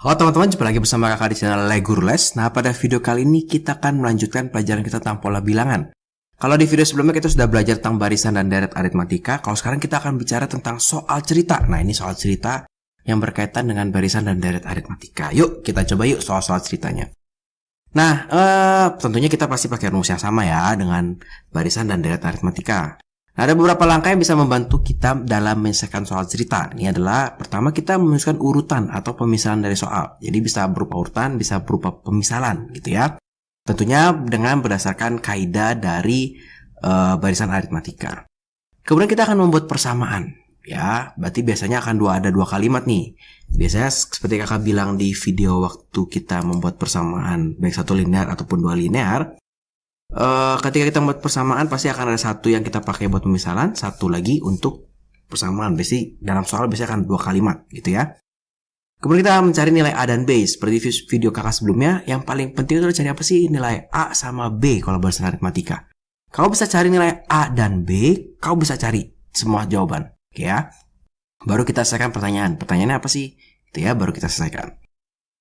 Halo teman-teman, jumpa lagi bersama kakak di channel Legurles. Nah, pada video kali ini kita akan melanjutkan pelajaran kita tentang pola bilangan. Kalau di video sebelumnya kita sudah belajar tentang barisan dan deret aritmatika, kalau sekarang kita akan bicara tentang soal cerita. Nah, ini soal cerita yang berkaitan dengan barisan dan deret aritmatika. Yuk, kita coba yuk soal-soal ceritanya. Nah, tentunya kita pasti pakai rumus yang sama ya dengan barisan dan deret aritmatika. Nah, ada beberapa langkah yang bisa membantu kita dalam menyelesaikan soal cerita. Ini adalah pertama kita menuliskan urutan atau pemisalan dari soal. Jadi bisa berupa urutan, bisa berupa pemisalan gitu ya. Tentunya dengan berdasarkan kaidah dari barisan aritmatika. Kemudian kita akan membuat persamaan. Ya, berarti biasanya akan ada dua kalimat nih. Biasanya seperti kakak bilang di video waktu kita membuat persamaan baik satu linear ataupun dua linear. Ketika kita membuat persamaan pasti akan ada satu yang kita pakai buat pemisalan, satu lagi untuk persamaan. Biasanya dalam soal biasanya akan dua kalimat gitu ya. Kemudian kita mencari nilai A dan B. Seperti video kakak sebelumnya, yang paling penting itu cari apa sih? Nilai A sama B kalau barisan aritmatika. Kau bisa cari nilai A dan B, kau bisa cari semua jawaban, oke ya. Baru kita selesaikan pertanyaan. Pertanyaannya apa sih? Itu ya, baru kita selesaikan.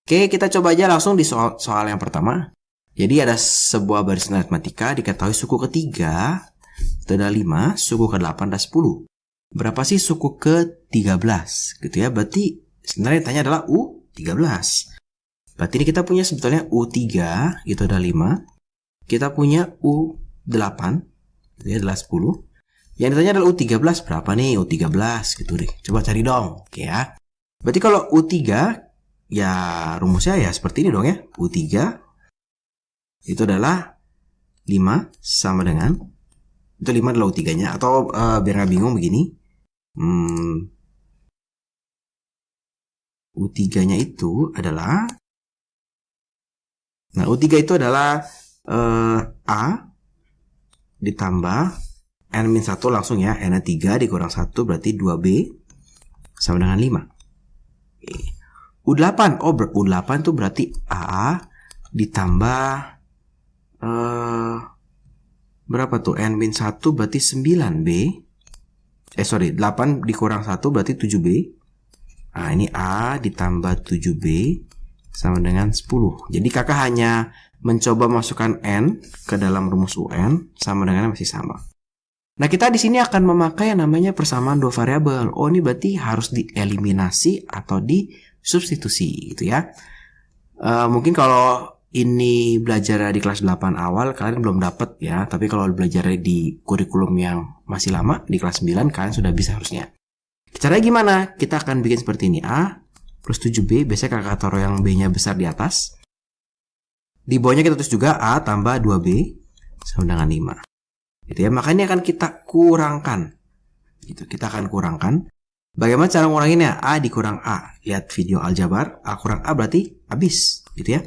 Oke, kita coba aja langsung di soal yang pertama. Jadi ada sebuah barisan aritmatika diketahui suku ketiga itu ada 5, suku ke-8 ada 10. Berapa sih suku ke-13? Gitu ya. Berarti sebenarnya yang tanya adalah U13. Berarti ini kita punya sebetulnya U3 itu ada 5. Kita punya U8 itu ya adalah 10. Yang ditanya adalah U13 berapa nih? U13 gitu deh. Coba cari dong. Oke ya. Berarti kalau U3 ya rumusnya ya seperti ini dong ya. U3 itu adalah 5 sama dengan itu 5 adalah U3-nya atau biar nggak bingung begini. U3-nya itu adalah U3 itu adalah A ditambah N-1 langsung ya. N-nya 3 dikurang 1 berarti 2B sama dengan 5. U8 U8 itu berarti A ditambah berapa tuh? N-1 berarti 9B. 8 dikurang 1 berarti 7B. Nah, ini A ditambah 7B sama dengan 10. Jadi kakak hanya mencoba masukkan N ke dalam rumus UN sama dengan masih sama. Nah, kita di sini akan memakai yang namanya persamaan dua variabel. Oh, ini berarti harus dieliminasi atau disubstitusi gitu ya. Mungkin kalau ini belajar di kelas 8 awal kalian belum dapat ya, tapi kalau belajar di kurikulum yang masih lama di kelas 9 kalian sudah bisa harusnya. Caranya gimana? Kita akan bikin seperti ini. A plus 7B, biasanya kakak taruh yang B-nya besar di atas. Di bawahnya kita tulis juga A tambah 2B sama dengan 5. Gitu ya, makanya akan kita kurangkan. Gitu, kita akan kurangkan. Bagaimana cara nguranginnya? A dikurang A. Lihat video aljabar, A kurang A berarti habis, gitu ya.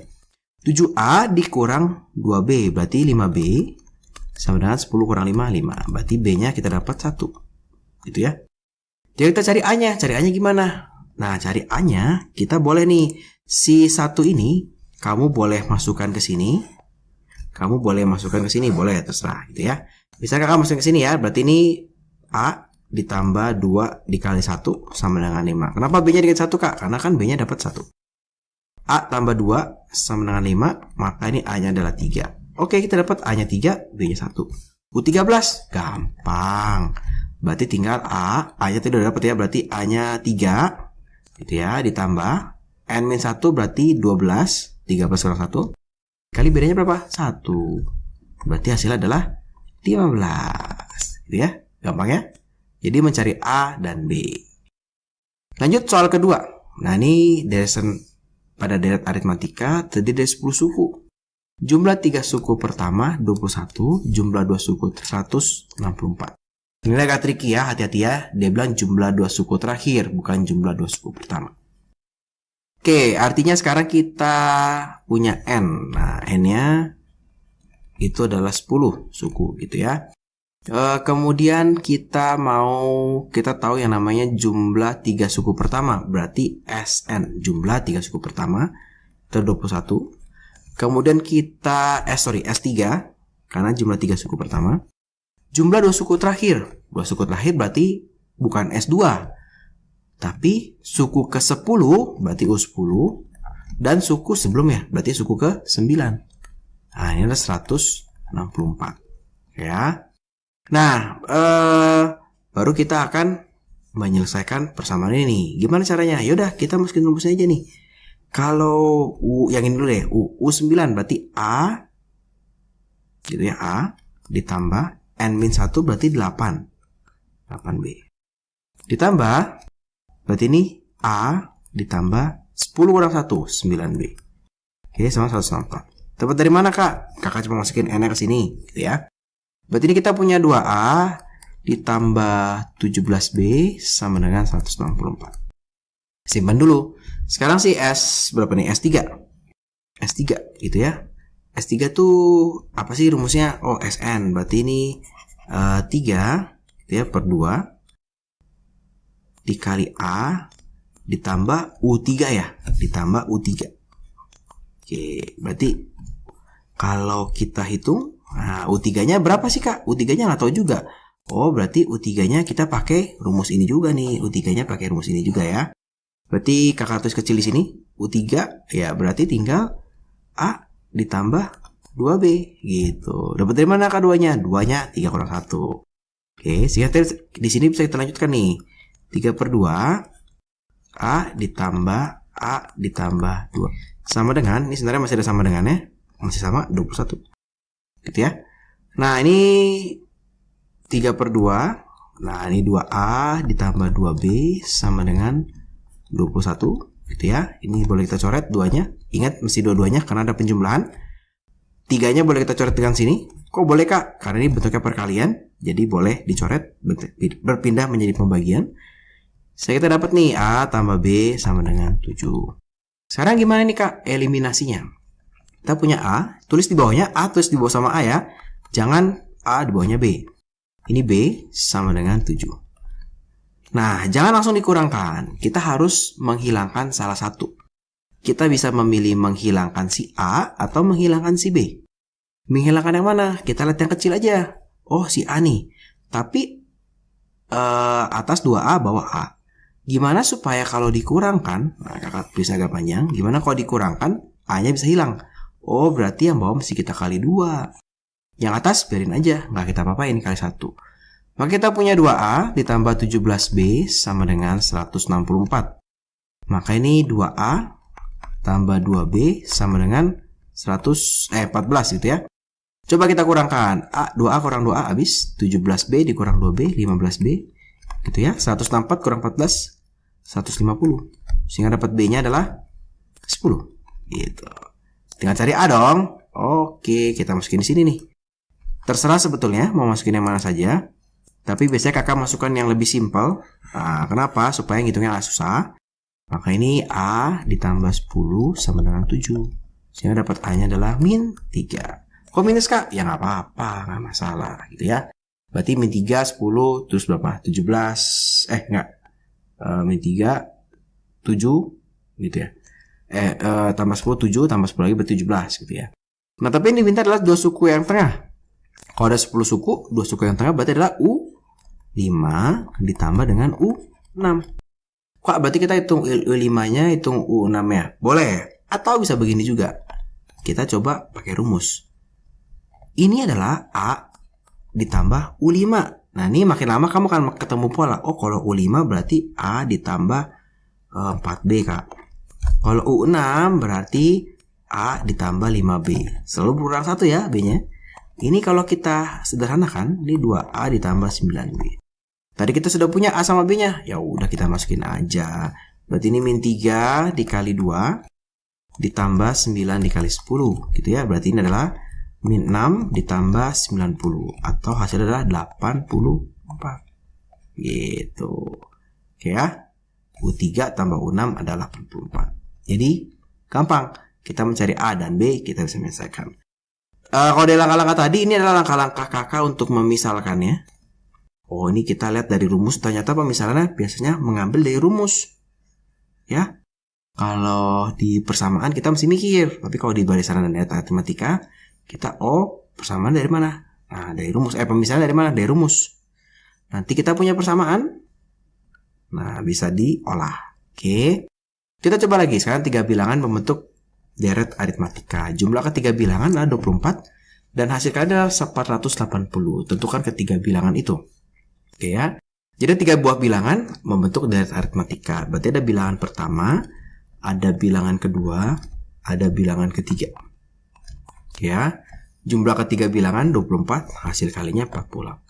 7A dikurang 2B berarti 5B sama dengan 10 kurang 5, 5. Berarti B-nya kita dapat 1. Gitu ya. Jadi kita cari A-nya. Cari A-nya gimana? Nah, cari A-nya kita boleh nih. Si 1 ini kamu boleh masukkan ke sini. Kamu boleh masukkan ke sini. Boleh, terserah gitu ya. Bisa kakak masukkan ke sini ya. Berarti ini A ditambah 2 dikali 1 sama dengan 5. Kenapa B-nya dikali 1 kak? Karena kan B-nya dapat 1. A tambah 2 sama dengan 5, maka ini A-nya adalah 3. Oke, kita dapat A-nya 3, B-nya 1. U13, gampang. Berarti tinggal A-nya tidak dapat ya, berarti A-nya 3, gitu ya, ditambah N-1 berarti 12, 13 kurang 1. Kali bedanya berapa? 1. Berarti hasilnya adalah 15. Gitu ya, gampang ya. Jadi mencari A dan B. Lanjut soal kedua. Nah, ini pada deret aritmatika terdiri dari 10 suku. Jumlah 3 suku pertama 21, jumlah 2 suku 164. Ini agak tricky ya, hati-hati ya. Dia bilang jumlah 2 suku terakhir, bukan jumlah 2 suku pertama. Oke, artinya sekarang kita punya N. Nah, N-nya itu adalah 10 suku gitu ya. Kemudian kita tahu yang namanya jumlah 3 suku pertama, berarti SN, jumlah 3 suku pertama itu 21. Kemudian kita S3 karena jumlah 3 suku pertama. Jumlah 2 suku terakhir. 2 suku terakhir berarti bukan S2, tapi suku ke-10 berarti U10 dan suku sebelumnya, berarti suku ke 9. Nah, ini adalah 164. Ya. Nah, baru kita akan menyelesaikan persamaan ini. Gimana caranya? Yaudah, kita masukin rumusnya aja nih. Kalau yang ini dulu deh, U9 berarti A, gitu ya, A ditambah N-1 berarti 8B. Ditambah, berarti ini A ditambah 10 kurang 1, 9B. Oke, sama 164. Dapat dari mana, Kak? Kakak cuma masukin N-nya ke sini, gitu ya. Berarti ini kita punya 2A ditambah 17B sama dengan 164. Simpan dulu. Sekarang sih S berapa nih? S3. S3 gitu ya. S3 tuh apa sih rumusnya? Oh, Sn. Berarti ini 3 gitu ya, per 2 dikali A ditambah U3 ya. Ditambah U3. Oke, berarti kalau kita hitung, nah, U3-nya berapa sih, Kak? U3-nya nggak tahu juga. Oh, berarti U3-nya kita pakai rumus ini juga nih. U3-nya pakai rumus ini juga ya. Berarti kakak tulis kecil di sini. U3 ya berarti tinggal A ditambah 2B gitu. Dapat dari mana, Kak, 2-nya? 2-nya 3 kurang 1. Oke, sehingga di sini bisa kita lanjutkan nih. 3 per 2 A ditambah 2 sama dengan, ini sebenarnya masih ada sama dengannya, masih sama 21 gitu ya. Nah, ini 3 per 2. Nah, ini 2A ditambah 2B sama dengan 21 gitu ya. Ini boleh kita coret 2-nya. Ingat mesti dua-duanya karena ada penjumlahan. 3-nya boleh kita coret dengan sini. Kok boleh, Kak? Karena ini bentuknya perkalian, jadi boleh dicoret berpindah menjadi pembagian. Saya kita dapat nih A tambah B sama dengan 7. Sekarang gimana nih, Kak, eliminasinya? Kita punya A, tulis di bawahnya A, tulis di bawah sama A ya. Jangan A di bawahnya B. Ini B sama dengan 7. Nah, jangan langsung dikurangkan. Kita harus menghilangkan salah satu. Kita bisa memilih menghilangkan si A atau menghilangkan si B. Menghilangkan yang mana? Kita lihat yang kecil aja. Oh, si A nih. Tapi atas 2A, bawah A. Gimana supaya kalau dikurangkan, nah, kakak tulis agak panjang, gimana kalau dikurangkan, A-nya bisa hilang. Oh, berarti yang bawah mesti kita kali 2. Yang atas biarin aja, nggak kita apa-apain, kali 1. Maka kita punya 2A ditambah 17B sama dengan 164. Maka ini 2A tambah 2B sama dengan 14 gitu ya. Coba kita kurangkan. 2A kurang 2A habis 17B dikurang 2B 15B gitu ya. 164 kurang 14 150. Sehingga dapat B-nya adalah 10 gitu. Tinggal cari A dong. Oke, kita masukin di sini nih. Terserah sebetulnya mau masukin yang mana saja. Tapi biasanya kakak masukkan yang lebih simpel. Nah, kenapa? Supaya ngitungnya nggak susah. Maka ini A ditambah 10 sama dengan 7. Sehingga dapat A-nya adalah min 3. Kok minus, Kak? Ya nggak apa-apa, nggak masalah gitu ya. Berarti min 3, 10, terus berapa? 17, min 3, 7 gitu ya. Tambah 10, 7, tambah 10 lagi berarti 17 gitu ya. Nah, tapi yang diminta adalah 2 suku yang tengah. Kalau ada 10 suku, 2 suku yang tengah berarti adalah U5 ditambah dengan U6. Kok berarti kita hitung U5-nya, hitung U6-nya? Boleh. Atau bisa begini juga. Kita coba pakai rumus. Ini adalah A ditambah U5. Nah, ini makin lama kamu akan ketemu pola. Oh, kalau U5 berarti A ditambah 4B, Kak. Kalau U6 berarti A ditambah 5B. Selalu berkurang 1 ya B-nya. Ini kalau kita sederhanakan, ini 2A ditambah 9B. Tadi kita sudah punya A sama B-nya. Ya udah kita masukin aja. Berarti ini min 3 dikali 2 ditambah 9 dikali 10 gitu ya. Berarti ini adalah min 6 ditambah 90 atau hasilnya adalah 84 gitu. Oke ya. U3 tambah U6 adalah 84. Jadi gampang. Kita mencari A dan B, kita bisa menyelesaikan. Kalau dari langkah-langkah tadi, ini adalah langkah-langkah kakak untuk memisalkannya. Oh, ini kita lihat dari rumus. Ternyata pemisalannya biasanya mengambil dari rumus. Ya. Kalau di persamaan kita mesti mikir. Tapi kalau di barisan dan aritmatika, kita persamaan dari mana? Nah, dari rumus. Pemisalan dari mana? Dari rumus. Nanti kita punya persamaan. Nah, bisa diolah. Oke. Kita coba lagi. Sekarang 3 bilangan membentuk deret aritmatika. Jumlah ketiga bilangan adalah 24 dan hasil kalian adalah 480. Tentukan ketiga bilangan itu. Oke ya. Jadi 3 buah bilangan membentuk deret aritmatika. Berarti ada bilangan pertama, ada bilangan kedua, ada bilangan ketiga. Oke ya. Jumlah ketiga bilangan 24, hasil kalinya 480.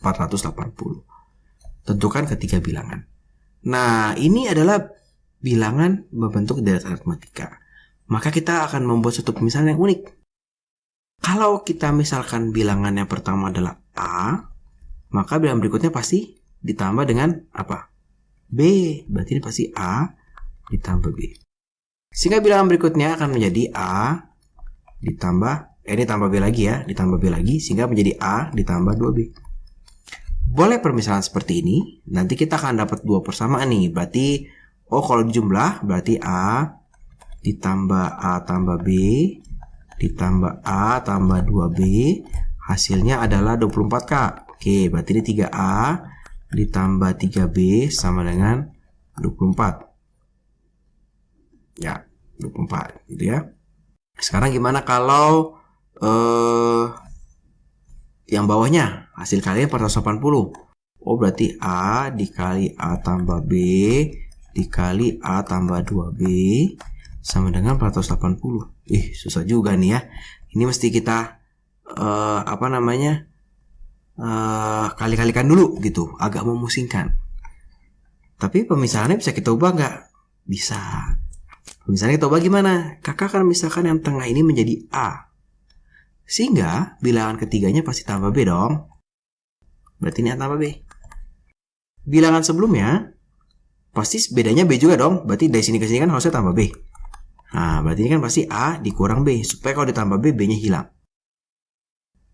Tentukan ketiga bilangan. Nah, ini adalah bilangan membentuk deret aritmatika. Maka kita akan membuat satu pemisalan yang unik. Kalau kita misalkan bilangan yang pertama adalah A, maka bilangan berikutnya pasti ditambah dengan apa? B. Berarti ini pasti A ditambah B. Sehingga bilangan berikutnya akan menjadi A ditambah, ini tambah B lagi ya, ditambah B lagi, sehingga menjadi A ditambah 2B. Boleh permisalan seperti ini, nanti kita akan dapat 2 persamaan nih. Berarti, kalau dijumlah, berarti A ditambah A tambah B ditambah A tambah 2B, hasilnya adalah 24 Kak. Oke, berarti ini 3A ditambah 3B sama dengan 24. Ya, 24 gitu ya. Sekarang gimana kalau yang bawahnya? Hasil kalian 480. Berarti A dikali A tambah B dikali A tambah 2B sama dengan 480. Susah juga nih ya. Ini mesti kita kali-kalikan dulu gitu, agak memusingkan. Tapi pemisahannya bisa kita ubah nggak? Bisa. Pemisahannya kita ubah gimana? Kakak kan misalkan yang tengah ini menjadi A, sehingga bilangan ketiganya pasti tambah B dong. Berarti ini A tambah B. Bilangan sebelumnya pasti bedanya B juga dong. Berarti dari sini ke sini kan harusnya tambah B. Nah, berarti ini kan pasti A dikurang B, supaya kalau ditambah B, B-nya hilang.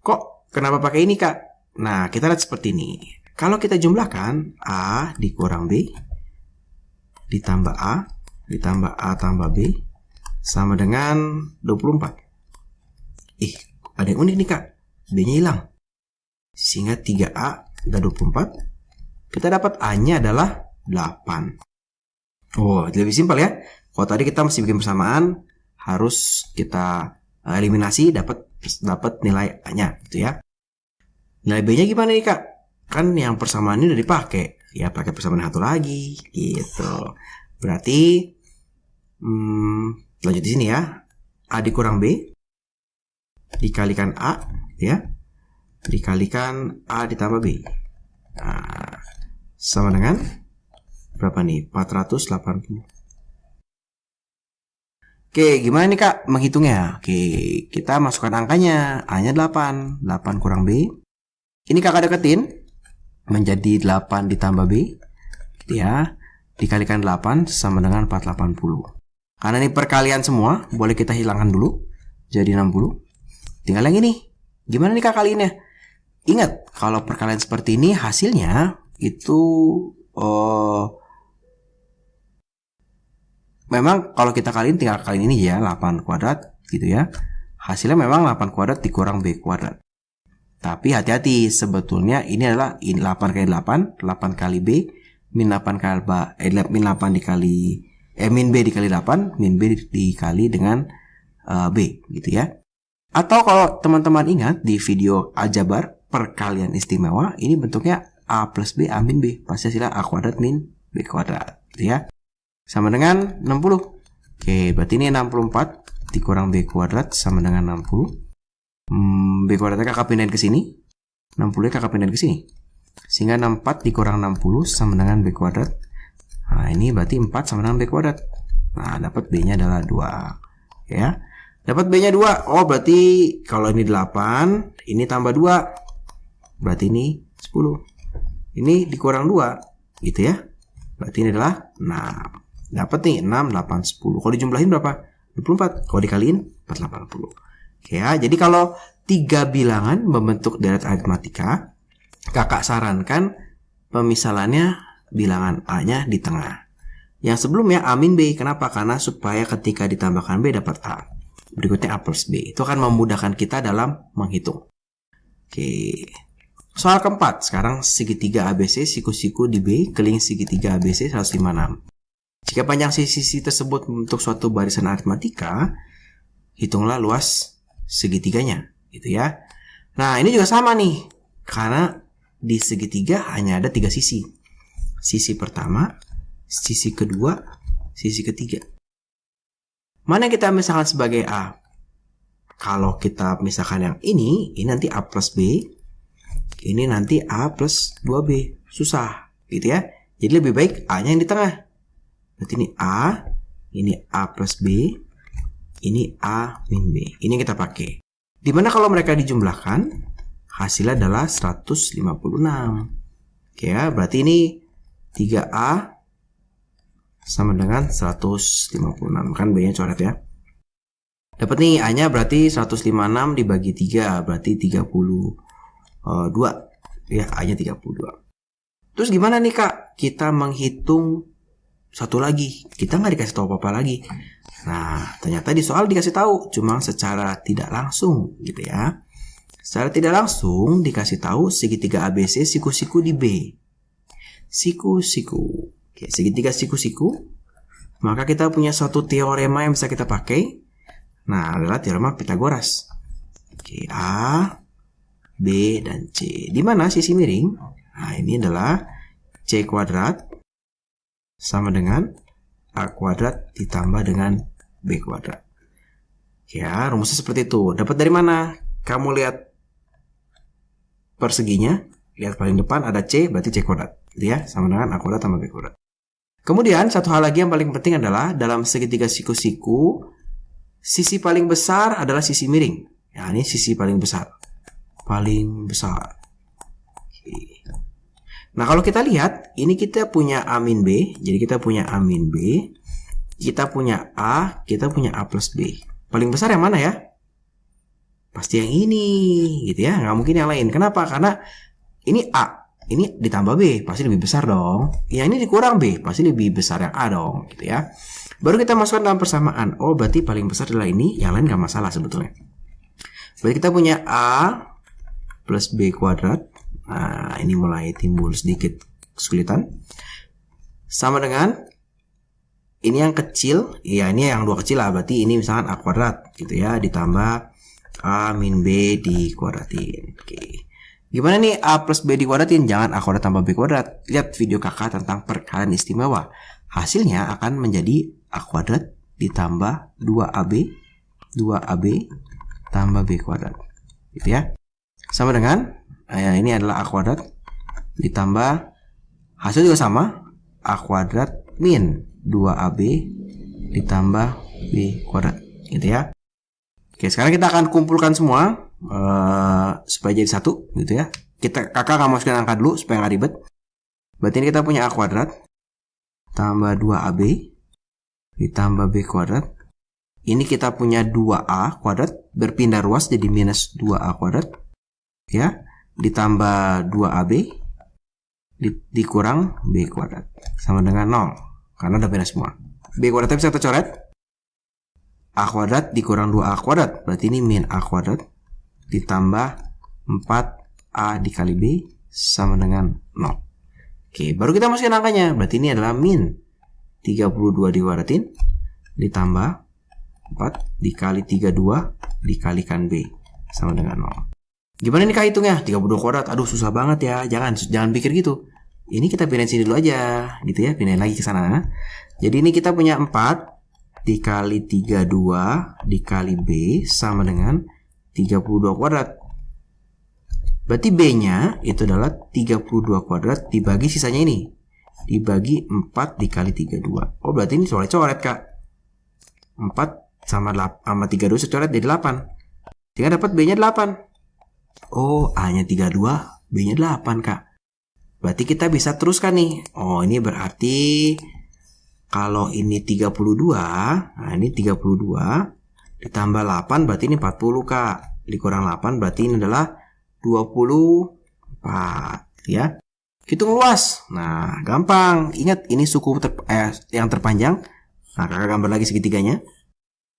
Kok kenapa pakai ini Kak? Nah, kita lihat seperti ini. Kalau kita jumlahkan A dikurang B ditambah A ditambah A tambah B sama dengan 24. Ada yang unik nih Kak. B-nya hilang. Sehingga 3A dan 24. Kita dapat A-nya adalah 8. Lebih simpel ya. Kalau tadi kita masih bikin persamaan, harus kita eliminasi, dapat nilai A-nya gitu ya. Nilai B-nya gimana nih Kak? Kan yang persamaan ini udah dipakai. Ya pakai persamaan satu lagi gitu. Berarti lanjut di sini ya. A dikurang B dikalikan A ya. Dikalikan A ditambah B. Nah, sama dengan berapa nih? 480. Oke, gimana nih Kak menghitungnya? Oke, kita masukkan angkanya. A-nya 8. 8 kurang B. Ini Kakak deketin menjadi 8 ditambah B. Ya, dikalikan 8 sama dengan 480. Karena ini perkalian semua, boleh kita hilangkan dulu. Jadi 60. Tinggal yang ini. Gimana nih Kak kaliinnya? Ingat, kalau perkalian seperti ini hasilnya itu memang kalau kita kaliin tinggal kaliin ini ya, 8 kuadrat gitu ya. Hasilnya memang 8 kuadrat dikurang B kuadrat. Tapi hati-hati, sebetulnya ini adalah 8 kali 8, 8 kali B, min 8 kali min 8 dikali min B dikali 8, min B dikali dengan B gitu ya. Atau kalau teman-teman ingat di video aljabar perkalian istimewa, ini bentuknya A plus B A min B, pasti hasilnya A kuadrat min B kuadrat gitu ya. Sama dengan 60. Oke, berarti ini 64 dikurang B kuadrat sama dengan 60. B kuadratnya Kakak pindahin ke sini. 60 Kakak pindahin ke sini. Sehingga 64 dikurang 60 sama dengan B kuadrat. Nah, ini berarti 4 sama dengan B kuadrat. Nah, dapat B-nya adalah 2. Ya. Dapat B-nya 2. Berarti kalau ini 8, ini tambah 2. Berarti ini 10. Ini dikurang 2, gitu ya. Berarti ini adalah 6. Dapat nih 6, 8, 10. Kalau dijumlahin berapa? 24. Kalau dikaliin 480. Oke ya, jadi kalau 3 bilangan membentuk deret aritmatika, Kakak sarankan pemisalannya bilangan A-nya di tengah. Yang sebelumnya A min B. Kenapa? Karena supaya ketika ditambahkan B dapat A. Berikutnya A plus B. Itu akan memudahkan kita dalam menghitung. Oke. Soal keempat. Sekarang segitiga ABC siku-siku di B, keliling segitiga ABC 156. Jika panjang sisi tersebut untuk suatu barisan aritmatika, hitunglah luas segitiganya, gitu ya. Nah, ini juga sama nih, karena di segitiga hanya ada 3 sisi. Sisi pertama, sisi kedua, sisi ketiga. Mana yang kita misalkan sebagai A? Kalau kita misalkan yang ini nanti A plus B, ini nanti A plus 2B. Susah, gitu ya. Jadi lebih baik A-nya yang di tengah. Berarti ini A plus B, ini A min B. Ini yang kita pakai. Dimana kalau mereka dijumlahkan, hasilnya adalah 156. Oke ya, berarti ini 3A sama dengan 156. Kan B-nya coret ya. Dapat nih A-nya berarti 156 dibagi 3, berarti 32. Ya, A-nya 32. Terus gimana nih Kak? Kita menghitung satu lagi. Kita nggak dikasih tahu apa-apa lagi. Nah, ternyata di soal dikasih tahu, cuma secara tidak langsung gitu ya. Secara tidak langsung dikasih tahu segitiga ABC siku-siku di B. Siku-siku. Oke, segitiga siku-siku. Maka kita punya suatu teorema yang bisa kita pakai. Nah, adalah teorema Pythagoras. Oke, A, B, dan C. Di mana sisi miring? Nah, ini adalah C kuadrat sama dengan A kuadrat ditambah dengan B kuadrat. Ya, rumusnya seperti itu. Dapat dari mana? Kamu lihat perseginya. Lihat paling depan ada C, berarti C kuadrat. Ya, sama dengan A kuadrat tambah B kuadrat. Kemudian, satu hal lagi yang paling penting adalah dalam segitiga siku-siku, sisi paling besar adalah sisi miring. Ya, ini sisi paling besar. Paling besar. Oke. Nah, kalau kita lihat, ini kita punya A min B. Jadi kita punya A min B. Kita punya A, kita punya A plus B. Paling besar yang mana ya? Pasti yang ini, gitu ya. Nggak mungkin yang lain. Kenapa? Karena ini A, ini ditambah B, pasti lebih besar dong. Yang ini dikurang B, pasti lebih besar yang A dong, gitu ya. Baru kita masukkan dalam persamaan. Oh, berarti paling besar adalah ini. Yang lain nggak masalah sebetulnya. Berarti kita punya A plus B kuadrat. Nah, ini mulai timbul sedikit kesulitan. Sama dengan ini yang kecil, ya ini yang 2 kecil lah. Berarti ini misalkan A kuadrat gitu ya, ditambah A min B dikuadratin. Oke. Gimana nih A plus B dikuadratin? Jangan A kuadrat tambah B kuadrat. Lihat video kakak tentang perkalian istimewa. Hasilnya akan menjadi A kuadrat ditambah 2AB tambah B kuadrat. Gitu ya. Sama dengan ini adalah A kuadrat ditambah, hasil juga sama, A kuadrat min 2AB ditambah B kuadrat, gitu ya. Oke, sekarang kita akan kumpulkan semua supaya jadi satu, gitu ya. Kakak nggak masukin angka dulu supaya nggak ribet. Berarti ini kita punya A kuadrat tambah 2AB ditambah B kuadrat. Ini kita punya 2A kuadrat berpindah ruas jadi minus 2A kuadrat, ya. Ditambah 2AB dikurang B kuadrat sama dengan 0 karena udah pindah semua. B kuadratnya bisa kita coret. A kuadrat dikurang 2A kuadrat berarti ini min A kuadrat ditambah 4A dikali B sama dengan 0. Oke, baru kita masukin angkanya. Berarti ini adalah min 32 dikuadratin ditambah 4 dikali 32 dikalikan B sama dengan 0. Gimana nih Kak hitungnya? 32 kuadrat. Aduh, susah banget ya. Jangan pikir gitu. Ini kita pindahin sini dulu aja, gitu ya. Pindahin lagi ke sana. Jadi ini kita punya 4 dikali 32 dikali B sama dengan 32 kuadrat. Berarti B-nya itu adalah 32 kuadrat dibagi sisanya ini. Dibagi 4 dikali 32. Oh, berarti ini coret-coret, Kak. 4 sama 32 secoret jadi 8. Sehingga dapat B-nya 8. Oh, A-nya 32, B-nya 8, Kak. Berarti kita bisa teruskan nih. Oh, ini berarti kalau ini 32, nah ini 32 ditambah 8 berarti ini 40, Kak. Dikurang 8 berarti ini adalah 24, ya. Hitung luas. Nah, gampang. Ingat ini suku yang terpanjang. Nah, Kakak gambar lagi segitiganya.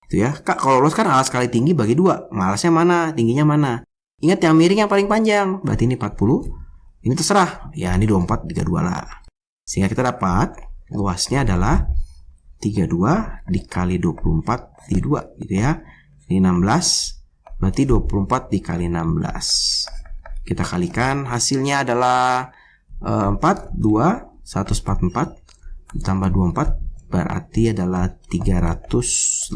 Itu ya. Kak, kalau luas kan alas kali tinggi bagi 2. Alasnya mana? Tingginya mana? Ingat yang miring yang paling panjang. Berarti ini 40. Ini terserah. Ya, ini 24, 32 lah. Sehingga kita dapat luasnya adalah 32 dikali 24 di 2 gitu ya. Ini 16, berarti 24 dikali 16. Kita kalikan, hasilnya adalah 4, 2, 144 ditambah 24 berarti adalah 384.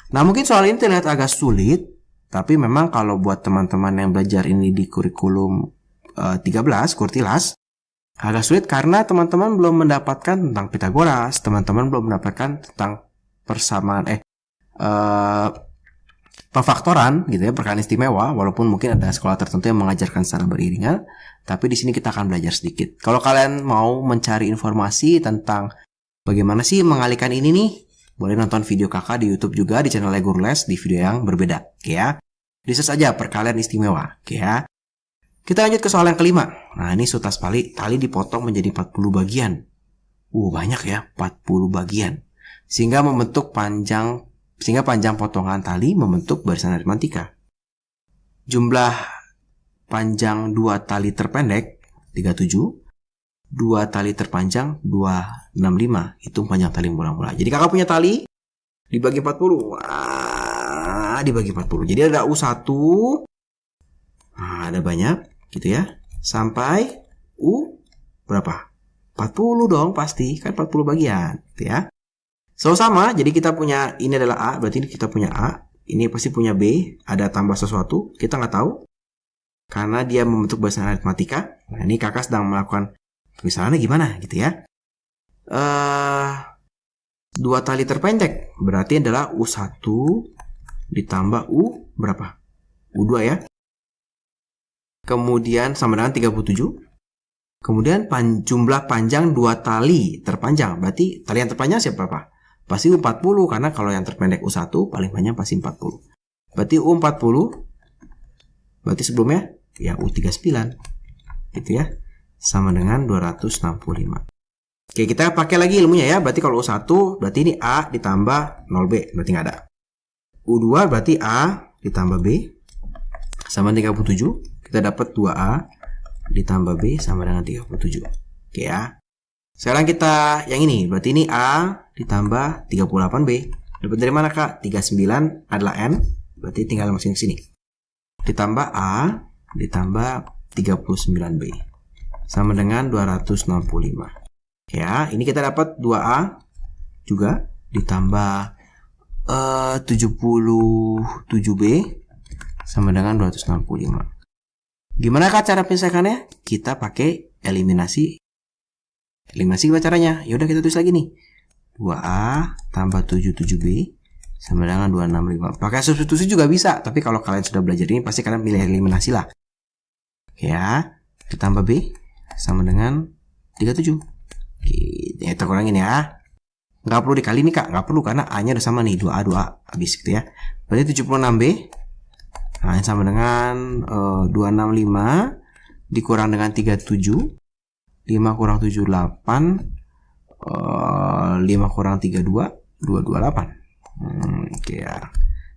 Nah, mungkin soal ini terlihat agak sulit, tapi memang kalau buat teman-teman yang belajar ini di kurikulum 13 Kurtilas agak sulit karena teman-teman belum mendapatkan tentang Pitagoras, teman-teman belum mendapatkan tentang persamaan pemfaktoran gitu ya, perkalian istimewa, walaupun mungkin ada sekolah tertentu yang mengajarkan secara beriringan, tapi di sini kita akan belajar sedikit. Kalau kalian mau mencari informasi tentang bagaimana sih mengalihkan ini nih, boleh nonton video kakak di YouTube juga di channel Guru Les di video yang berbeda, oke ya. Di-search aja perkalian istimewa, oke ya. Kita lanjut ke soal yang kelima. Nah, ini sutas tali dipotong menjadi 40 bagian. Banyak ya, 40 bagian. Sehingga panjang potongan tali membentuk barisan aritmatika. Jumlah panjang 2 tali terpendek 37, 2 tali terpanjang 265. Hitung panjang tali mula-mula. Jadi kakak punya tali dibagi 40. Dibagi 40. Jadi ada U1. Ada banyak gitu ya. Sampai U berapa? 40 dong pasti, kan 40 bagian gitu ya. Sama, jadi kita punya, ini adalah A, berarti ini kita punya A, ini pasti punya B, ada tambah sesuatu, kita nggak tahu, karena dia membentuk barisan aritmatika. Nah, ini kakak sedang melakukan misalnya gimana gitu ya. 2 tali terpendek, berarti adalah U1 ditambah U berapa? U2 ya. Kemudian sama dengan 37. Kemudian jumlah panjang 2 tali terpanjang, berarti tali yang terpanjang siapa apa? Pasti U40, karena kalau yang terpendek U1 paling panjang pasti 40. Berarti U40, berarti sebelumnya ya U39 gitu ya, sama dengan 265. Oke, kita pakai lagi ilmunya ya. Berarti kalau U1 berarti ini A ditambah 0B, berarti nggak ada. U2 berarti A ditambah B sama 37. Kita dapat 2A ditambah B sama dengan 37. Oke ya. Sekarang kita yang ini, berarti ini A ditambah 38B. Dapat dari mana kak? 39 adalah N, berarti tinggal masukin ke sini. Ditambah A ditambah 39B sama dengan 265. Ya, ini kita dapat 2A juga ditambah 77B sama dengan 265. Gimana kak cara penyelesaiannya? Kita pakai eliminasi. Eliminasi gimana caranya? Yaudah kita tulis lagi nih. 2A tambah 77B sama dengan 265. Pakai substitusi juga bisa, tapi kalau kalian sudah belajar ini pasti kalian pilih eliminasi lah. Ya, ditambah B sama dengan 37. Oke, kita kurangin ya. Nggak perlu dikali nih kak, nggak perlu karena A-nya udah sama nih, 2A habis gitu ya. Berarti 76B. Nah, sama dengan 265 dikurang dengan 37. 5 kurang 7, 8. 5 kurang 3, 2. 228. Oke ya.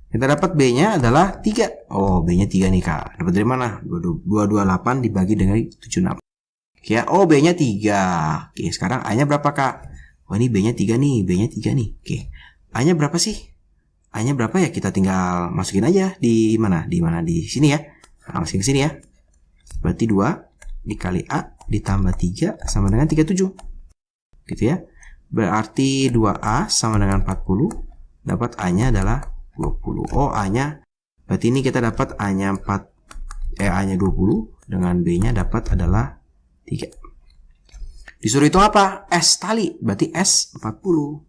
Kita dapat B-nya adalah 3. Oh, B-nya 3 nih kak. Dapat dari mana? 228 dibagi dengan 76. Oke ya. Oh, B-nya 3. Oke, sekarang A-nya berapa kak? Oh, ini B-nya 3 nih. B-nya 3 nih. Oke. A-nya berapa sih? A-nya berapa ya? Kita tinggal masukin aja di mana? Di sini ya. Nah, masukin ke sini ya. Berarti 2 dikali A ditambah 3 sama dengan 37. Gitu ya. Berarti 2A sama dengan 40. Dapat A-nya adalah 20. Oh, A-nya berarti ini kita dapat A-nya 20 dengan B-nya dapat adalah 3. Disuruh hitung apa? S tali. Berarti S 40.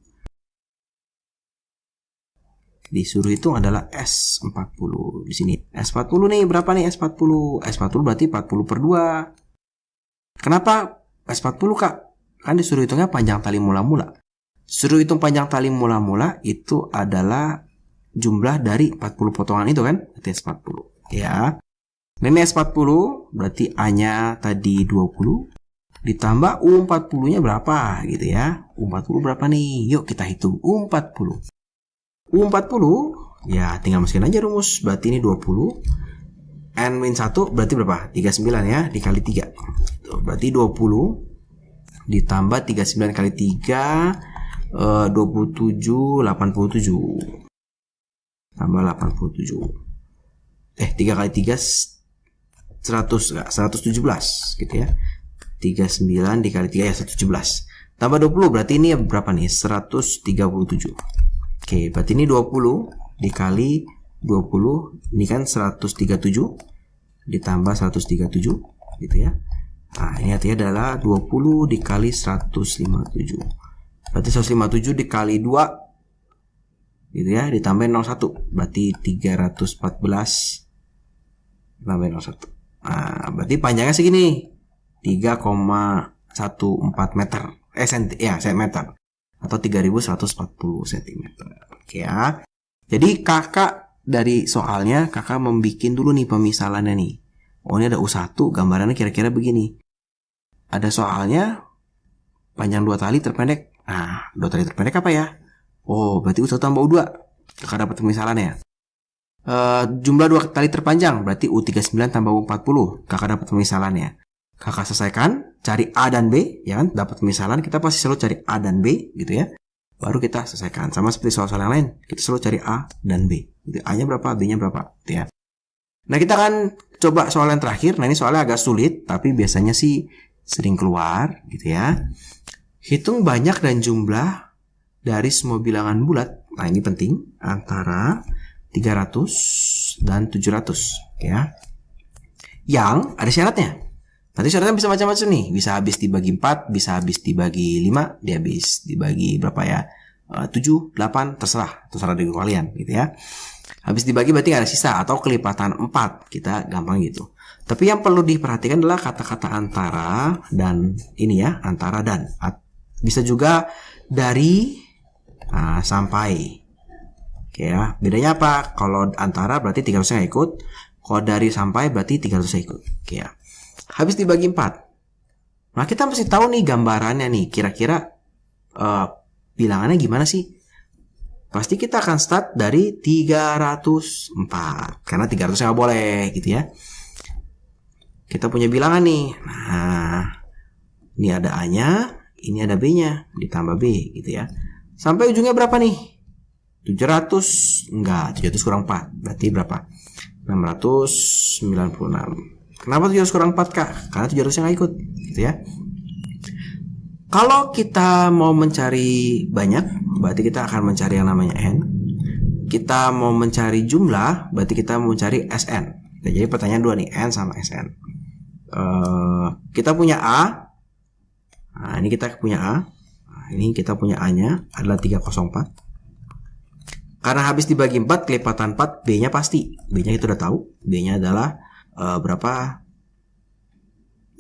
Disuruh hitung adalah S40 di sini. S40 nih berapa nih S40? S40 berarti 40 per 2. Kenapa S40 kak? Kan disuruh hitungnya panjang tali mula-mula. Suruh hitung panjang tali mula-mula itu adalah jumlah dari 40 potongan itu kan? Berarti S40 ya. Ini S40 berarti A-nya tadi 20 ditambah U40 nya berapa gitu ya. U40 berapa nih? Yuk kita hitung U40. U40 ya tinggal masukin aja rumus. Berarti ini 20 N-1 berarti berapa? 39 ya dikali 3. Berarti 20 ditambah 39 kali 3 27, 87. Tambah 87. 3 kali 3 100 enggak? 117 gitu ya. 39 dikali 3 ya 117. Tambah 20 berarti ini berapa nih? 137. Oke, berarti ini 20 dikali 20 ini kan 137 ditambah 137 gitu ya. Nah, ini artinya adalah 20 dikali 157. Berarti 157 dikali 2 gitu ya, ditambahin 01. Berarti 314 tambahin 01. Nah, berarti panjangnya segini. 3,14 meter. Cm. Atau 3140 cm. Oke ya. Jadi kakak dari soalnya kakak membikin dulu nih pemisalannya nih. Oh, ini ada U1, gambarannya kira-kira begini. Ada soalnya panjang 2 tali terpendek. Nah, 2 tali terpendek apa ya? Oh, berarti U1 tambah U2. Kakak dapat pemisalannya. Jumlah 2 tali terpanjang berarti U39 tambah U40. Kakak dapat pemisalannya. Kakak selesaikan, cari A dan B, ya kan? Dapat pemisalan, kita pasti selalu cari A dan B, gitu ya. Baru kita selesaikan. Sama seperti soal-soal yang lain, kita selalu cari A dan B. Gitu. A-nya berapa, B-nya berapa, gitu ya. Nah, kita akan coba soal yang terakhir. Nah, ini soalnya agak sulit, tapi biasanya sih sering keluar, gitu ya. Hitung banyak dan jumlah dari semua bilangan bulat. Nah, ini penting, antara 300 dan 700, ya. Yang ada syaratnya. Nanti syaratnya bisa macam-macam nih. Bisa habis dibagi 4, bisa habis dibagi 5, dia habis dibagi berapa ya? 7, 8, terserah dari kalian gitu ya. Habis dibagi berarti ada sisa atau kelipatan 4. Kita gampang gitu. Tapi yang perlu diperhatikan adalah kata-kata antara dan ini ya, antara dan. Bisa juga dari sampai. Oke ya, bedanya apa? Kalau antara berarti 300-nya ikut. Kalau dari sampai berarti 300-nya ikut. Oke ya. Habis dibagi 4. Nah, kita mesti tahu nih gambarannya nih. Kira-kira bilangannya gimana sih? Pasti kita akan start dari 304. Karena 300 nggak boleh gitu ya. Kita punya bilangan nih. Nah, ini ada A-nya, ini ada B-nya, ditambah B gitu ya. Sampai ujungnya berapa nih? 700. Enggak, 700 kurang 4. Berarti berapa? 696. Kenapa 700 kurang 4, Kak? Karena 700 nggak ikut, gitu ya. Kalau kita mau mencari banyak, berarti kita akan mencari yang namanya N. Kita mau mencari jumlah, berarti kita mau mencari SN. Jadi pertanyaan 2 nih, N sama SN. Kita punya A. Nah, ini kita punya A. Nah, ini kita punya A-nya adalah 304. Karena habis dibagi 4, kelipatan 4, B-nya pasti. B-nya kita udah tahu. B-nya adalah berapa?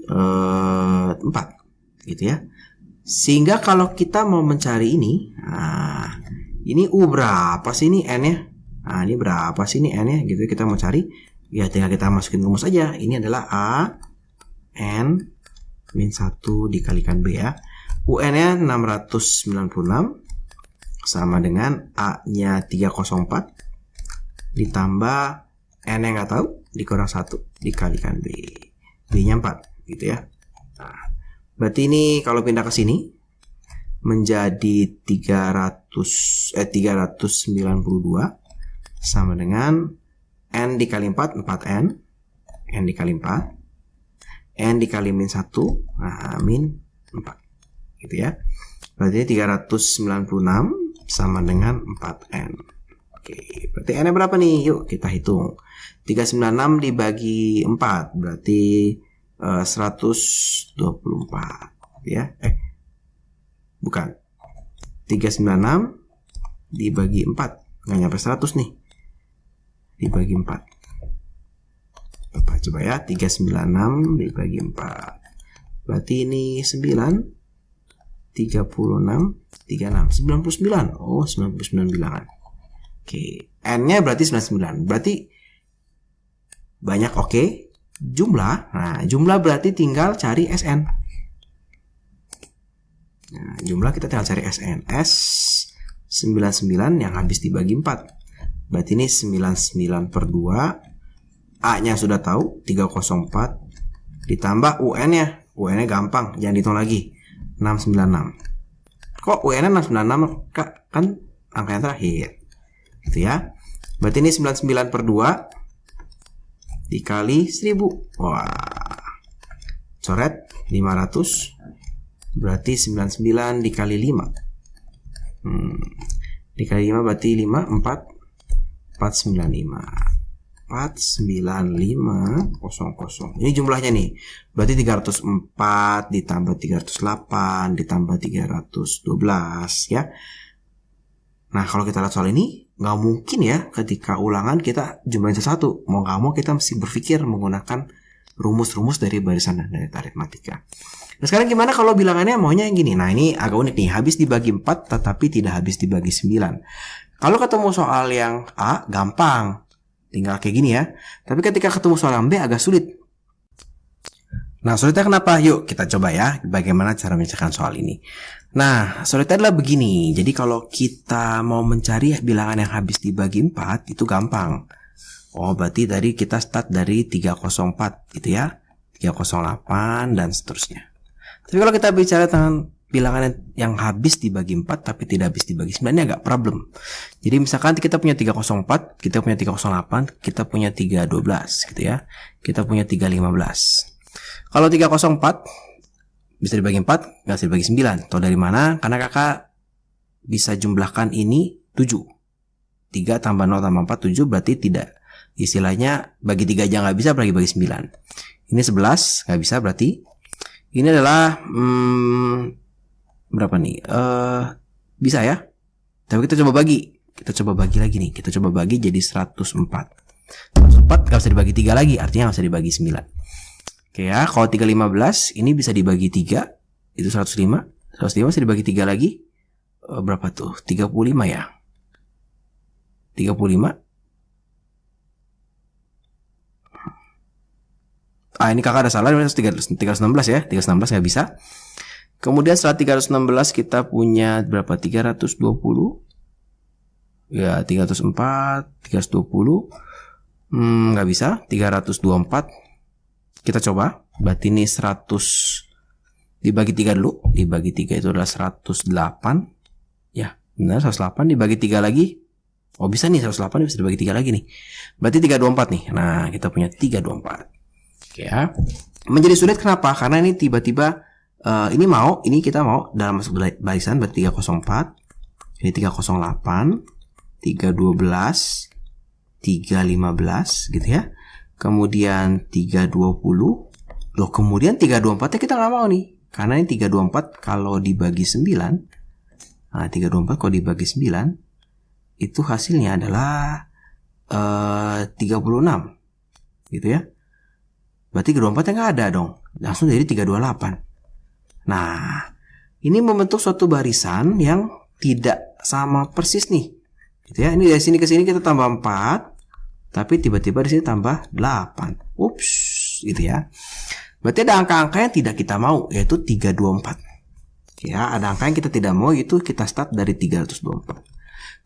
4 gitu ya. Sehingga kalau kita mau mencari ini, nah, ini U berapa sih ini N-nya? Nah, ini berapa sih ini N-nya gitu. Kita mau cari, ya tinggal kita masukin rumus aja. Ini adalah A N min 1 dikalikan B ya. UN-nya 696 sama dengan A-nya 304 ditambah N yang nggak tahu dikurang 1 dikalikan B. B-nya 4 gitu ya. Nah, berarti ini kalau pindah ke sini menjadi 392 sama dengan N dikali 4, 4N. N dikali 4. N dikali min 1, nah min 4 gitu ya. Berarti 396 sama dengan 4N. Oke, berarti N-nya berapa nih? Yuk kita hitung. 396 dibagi 4 berarti 124 ya. Bukan. 396 dibagi 4 nggak nyampe 100 nih. Dibagi 4. Apa coba ya? 396 dibagi 4. Berarti ini 9 36 36 99. Oh, 99 bilangan. Oke, N-nya berarti 99. Berarti banyak, oke. Jumlah. Nah, jumlah berarti tinggal cari SN. Nah, jumlah kita tinggal cari SN. S 99 yang habis dibagi 4. Berarti ini 99 per 2. A-nya sudah tahu 304 ditambah UN-nya. UN-nya gampang, jangan dihitung lagi. 696. Kok UN-nya 696, Kak? Kan angka yang terakhir. Gitu ya. Berarti ini 99 per 2 dikali 1000. Wah. Coret 500. Berarti 99 dikali 5. Dikali 5 berarti 5, 4, 495. 49500. Ini jumlahnya nih. Berarti 304 ditambah 308 ditambah 312 ya. Nah, kalau kita lihat soal ini, nggak mungkin ya ketika ulangan kita jumlahin satu. Mau nggak mau kita mesti berpikir menggunakan rumus-rumus dari barisan dan dari aritmatika. Nah, sekarang gimana kalau bilangannya maunya yang gini? Nah, ini agak unik nih. Habis dibagi 4 tetapi tidak habis dibagi 9. Kalau ketemu soal yang A, gampang. Tinggal kayak gini ya. Tapi ketika ketemu soal yang B agak sulit. Nah, sulitnya kenapa? Yuk kita coba ya bagaimana cara menyelesaikan soal ini. Nah, sulitnya adalah begini. Jadi kalau kita mau mencari bilangan yang habis dibagi 4 itu gampang. Oh, berarti tadi kita start dari 304 gitu ya. 308 dan seterusnya. Tapi kalau kita bicara tentang bilangan yang habis dibagi 4 tapi tidak habis dibagi 9 ini agak problem. Jadi misalkan kita punya 304, kita punya 308, kita punya 312 gitu ya. Kita punya 315. Kalau 304 bisa dibagi 4, nggak bisa dibagi 9. Tahu dari mana? Karena kakak bisa jumlahkan ini 7. 3 tambah 0 tambah 4, 7 berarti tidak. Istilahnya bagi 3 aja nggak bisa, apalagi bagi 9. Ini 11, nggak bisa berarti. Ini adalah berapa nih? Bisa ya. Tapi kita coba bagi. Kita coba bagi lagi nih. Kita coba bagi jadi 104. 104 gak bisa dibagi 3 lagi. Artinya gak bisa dibagi 9. Oke ya. Kalau 315 ini bisa dibagi 3. Itu 105. 105 bisa dibagi 3 lagi. Berapa tuh? 35 ya. 35. Ini kakak ada salah. 316 ya. 316 gak bisa. Kemudian setelah 316 kita punya berapa? 320. Ya, 304, 320. Nggak bisa. 324. Kita coba. Berarti ini 100 dibagi 3 dulu. Dibagi 3 itu adalah 108. Ya, benar 108 dibagi 3 lagi. Oh, bisa nih 108 bisa dibagi 3 lagi nih. Berarti 324 nih. Nah, kita punya 324. Oke ya. Menjadi sulit kenapa? Karena ini tiba-tiba ini kita mau dalam masuk barisan berarti 304, ini 308, 312, 315 gitu ya. Kemudian 320. Loh, kemudian 324 kita nggak mau nih. Karena ini 324 kalau dibagi 9. Nah, 324 kalau dibagi 9 itu hasilnya adalah 36. Gitu ya. Berarti 324 nggak ada dong. Langsung jadi 328. Nah, ini membentuk suatu barisan yang tidak sama persis nih. Gitu ya. Ini dari sini ke sini kita tambah 4, tapi tiba-tiba di sini tambah 8. Ups, gitu ya. Berarti ada angka-angka yang tidak kita mau, yaitu 324. Ya, ada angka yang kita tidak mau, itu kita start dari 324.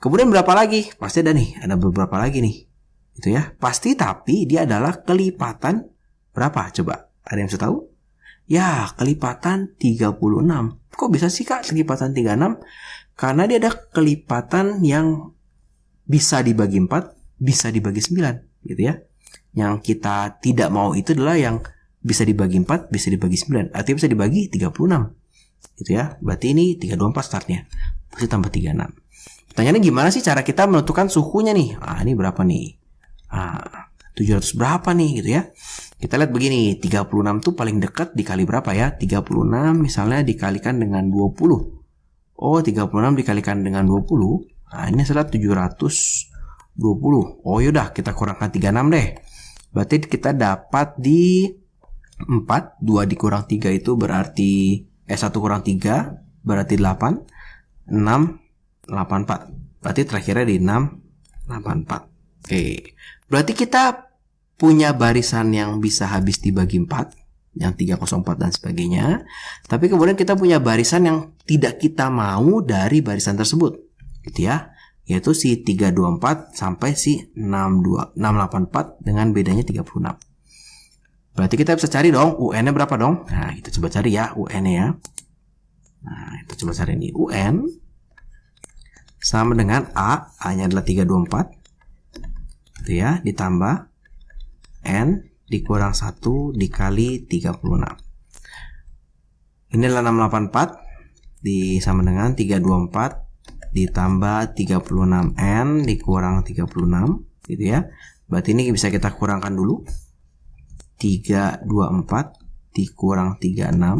Kemudian berapa lagi? Pasti ada nih, ada beberapa lagi nih. Gitu ya. Pasti, tapi dia adalah kelipatan berapa? Coba, ada yang bisa tahu? Ya, kelipatan 36. Kok bisa sih Kak kelipatan 36? Karena dia ada kelipatan yang bisa dibagi 4, bisa dibagi 9, gitu ya. Yang kita tidak mau itu adalah yang bisa dibagi 4, bisa dibagi 9. Artinya bisa dibagi 36. Gitu ya. Berarti ini 324 startnya. Pasti tambah 36. Pertanyaannya gimana sih cara kita menentukan suhunya nih? Ini berapa nih? 700 berapa nih gitu ya. Kita lihat begini, 36 tuh paling dekat dikali berapa ya? 36 misalnya dikalikan dengan 20. Oh, 36 dikalikan dengan 20. Nah, ini adalah 720. Oh, yaudah kita kurangkan 36 deh. Berarti kita dapat di 4, 2 dikurang 3 itu berarti 1 kurang 3 berarti 8, 6, 84. Berarti terakhirnya di 6, 84. Oke. Berarti kita punya barisan yang bisa habis dibagi 4, yang 304 dan sebagainya. Tapi kemudian kita punya barisan yang tidak kita mau dari barisan tersebut. Gitu ya. Yaitu si 324 sampai si 684 dengan bedanya 36. Berarti kita bisa cari dong UN-nya berapa dong? Nah, kita coba cari ya UN-nya ya. Nah, itu coba cari ini. UN sama dengan A-nya adalah 324. Itu ya, ditambah N dikurang 1 dikali 36. Ini adalah 684 sama dengan 324 ditambah 36N dikurang 36, gitu ya. Berarti ini bisa kita kurangkan dulu. 324 dikurang 36. Nah,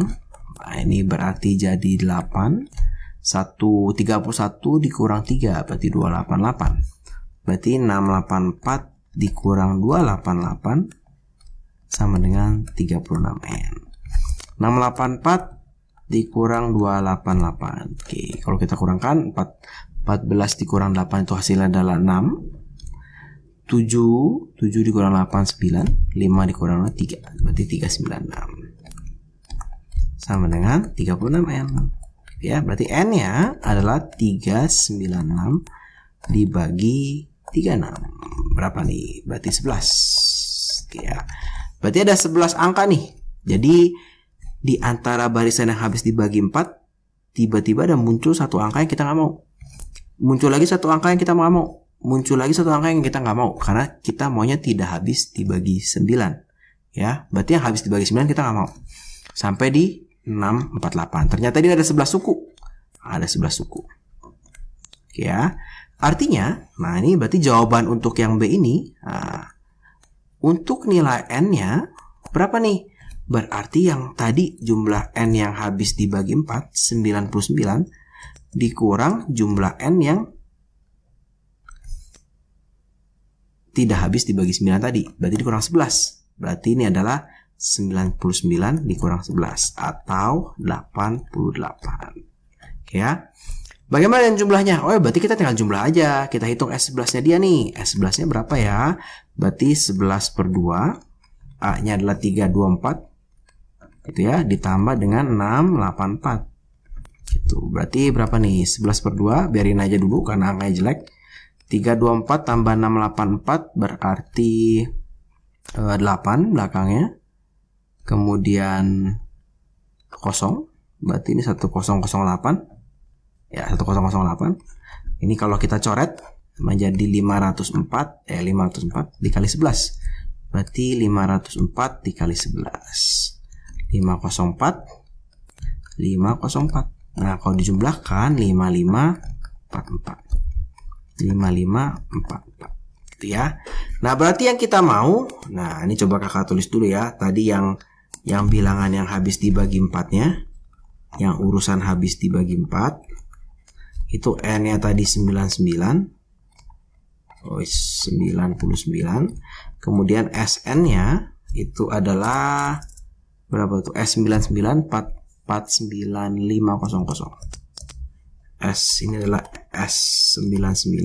ini berarti jadi 8. 131 dikurang 3 berarti 288. Berarti 684 dikurang 288 sama dengan 36N. 684 dikurang 288. Oke, kalau kita kurangkan 14 dikurang 8 itu hasilnya adalah 6. 7 dikurang 8 9. 5 dikurang 3 berarti 396 sama dengan 36N. Ya, berarti N-nya adalah 396 dibagi 36. Berapa nih? Berarti 11. Ya. Berarti ada 11 angka nih. Jadi di antara barisan yang habis dibagi 4, tiba-tiba ada muncul satu angka yang kita nggak mau. Muncul lagi satu angka yang kita nggak mau. Muncul lagi satu angka yang kita nggak mau. Karena kita maunya tidak habis dibagi 9. Ya, berarti yang habis dibagi 9 kita nggak mau. Sampai di 648. Ternyata ini ada 11 suku. Ada 11 suku. Ya. Artinya, nah ini berarti jawaban untuk yang B ini. Nah, untuk nilai N-nya berapa nih? Berarti yang tadi jumlah N yang habis dibagi 4, 99, dikurang jumlah N yang tidak habis dibagi 9 tadi. Berarti dikurang 11. Berarti ini adalah 99 dikurang 11 atau 88. Oke ya. Bagaimana dengan jumlahnya? Oh ya, berarti kita tinggal jumlah aja. Kita hitung S11-nya dia nih. S11-nya berapa ya? Berarti 11 per 2. A-nya adalah 324. Gitu ya. Ditambah dengan 684. Gitu. Berarti berapa nih? 11 per 2. Biarin aja dulu karena angkanya jelek. 324 tambah 684 berarti 8 belakangnya. Kemudian 0. Berarti ini 1008. Ya, 1008. Ini kalau kita coret menjadi 504 dikali 11. Berarti 504 dikali 11. 504. Nah, kalau dijumlahkan 5544. 5544. Gitu ya. Nah, berarti yang kita mau, nah ini coba kakak tulis dulu ya. Tadi yang bilangan yang habis dibagi 4-nya, yang urusan habis dibagi 4. Itu N-nya tadi 99. Oh, 99. Kemudian SN-nya itu adalah berapa tuh? S99 49500. S ini adalah S99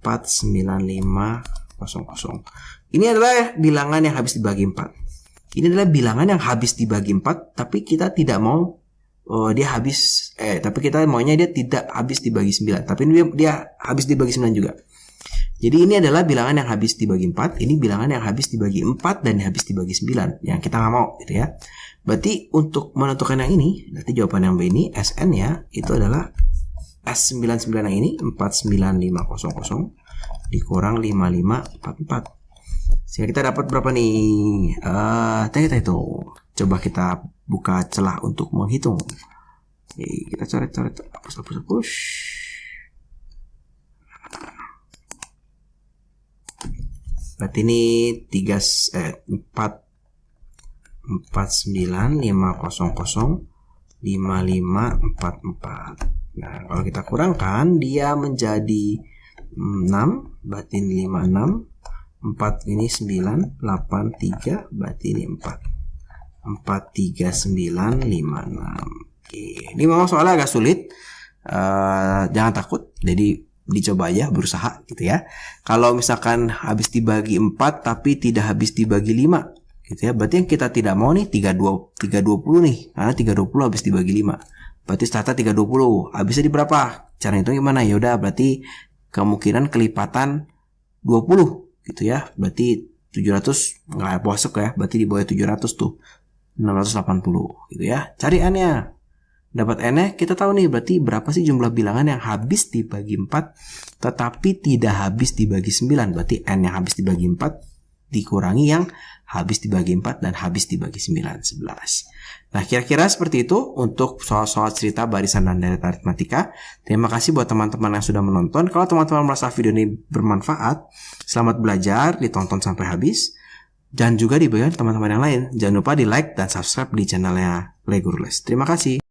49500. Ini adalah bilangan yang habis dibagi 4. Ini adalah bilangan yang habis dibagi 4, tapi kita tidak mau dia habis tapi kita maunya dia tidak habis dibagi 9, tapi dia habis dibagi 9 juga. Jadi ini adalah bilangan yang habis dibagi 4, ini bilangan yang habis dibagi 4 dan habis dibagi 9 yang kita nggak mau gitu ya. Berarti untuk menentukan yang ini, nanti jawaban yang B ini SN ya, itu adalah S99 yang ini 49500 dikurang 5544. Sehingga kita dapat berapa nih? Kita itu. Coba kita buka celah untuk menghitung. Oke, kita coret-coret, hapus. Berarti ini 49500 Nah, kalau kita kurangkan dia menjadi 6, berarti ini 56. 4 ini 9, 8, 3, berarti ini 4. 43956. Oke, ini memang soalnya agak sulit. Jangan takut. Jadi dicoba aja, berusaha gitu ya. Kalau misalkan habis dibagi 4 tapi tidak habis dibagi 5 gitu ya, berarti yang kita tidak mau nih 320 nih. Karena 320 habis dibagi 5. Berarti startnya 320. Habisnya di berapa? Cara itu gimana? Ya udah, berarti kemungkinan kelipatan 20 gitu ya. Berarti 700 nggak masuk ya. Berarti di bawah 700 tuh 680 gitu ya. Cari N-nya. Dapat N-nya, kita tahu nih berarti berapa sih jumlah bilangan yang habis dibagi 4 tetapi tidak habis dibagi 9. Berarti N yang habis dibagi 4 dikurangi yang habis dibagi 4 dan habis dibagi 9, 11. Nah, kira-kira seperti itu untuk soal-soal cerita barisan dan deret aritmatika. Terima kasih buat teman-teman yang sudah menonton. Kalau teman-teman merasa video ini bermanfaat, selamat belajar, ditonton sampai habis. Dan juga dibagikan teman-teman yang lain. Jangan lupa di like dan subscribe di channelnya Lego Rules. Terima kasih.